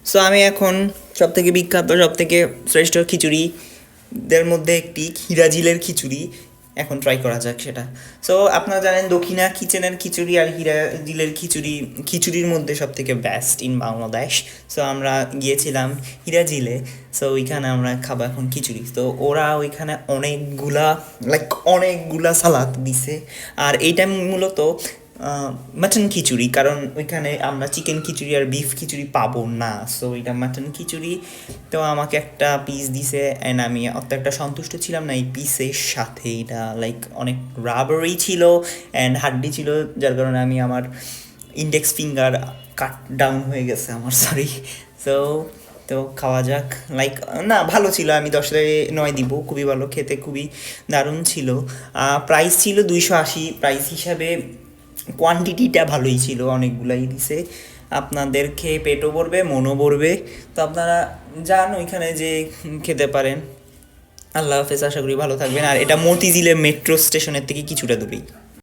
So আমি এখন সবথেকে বিখ্যাত, সবথেকে শ্রেষ্ঠ খিচুড়িদের মধ্যে একটি হিরাজিলের খিচুড়ি এখন ট্রাই করা যাক সেটা। সো আপনারা জানেন দক্ষিণা কিচেনের খিচুড়ি আর হিরাজিলের খিচুড়ি খিচুড়ির মধ্যে সব থেকে বেস্ট ইন বাংলাদেশ। সো আমরা গিয়েছিলাম হিরাজিলে। সো ওইখানে আমরা খাবো এখন খিচুড়ি। তো ওরা ওইখানে অনেকগুলা সালাদ দিছে। আর এইটা মূলত মাটন খিচুড়ি, কারণ ওইখানে আমরা চিকেন খিচুড়ি আর বিফ খিচুড়ি পাবো না। সো এটা মাটন খিচুড়ি। তো আমাকে একটা পিস দিছে অ্যান্ড আমি অত একটা সন্তুষ্ট ছিলাম না এই পিসের সাথে। এটা অনেক রাবারি ছিল অ্যান্ড হাড্ডি ছিল, যার কারণে আমি আমার ইন্ডেক্স ফিঙ্গার কাট ডাউন হয়ে গেছে আমার, সরি। সো তো খাওয়া যাক। না, ভালো ছিল, আমি 10-9 দিব। খুবই ভালো খেতে, খুবই দারুণ ছিল। প্রাইস ছিল 280, প্রাইস হিসাবে কোয়ান্টিটিটা ভালোই ছিল, অনেকগুলাই দিছে। আপনাদের খেয়ে পেটও ভরবে, মনও ভরবে। তো আপনারা যান ওইখানে যে খেতে পারেন। আল্লাহ হাফেজ, আশা করি ভালো থাকবেন। আর এটা মতিঝিলের মেট্রো স্টেশনের থেকে কিছুটা দূরেই।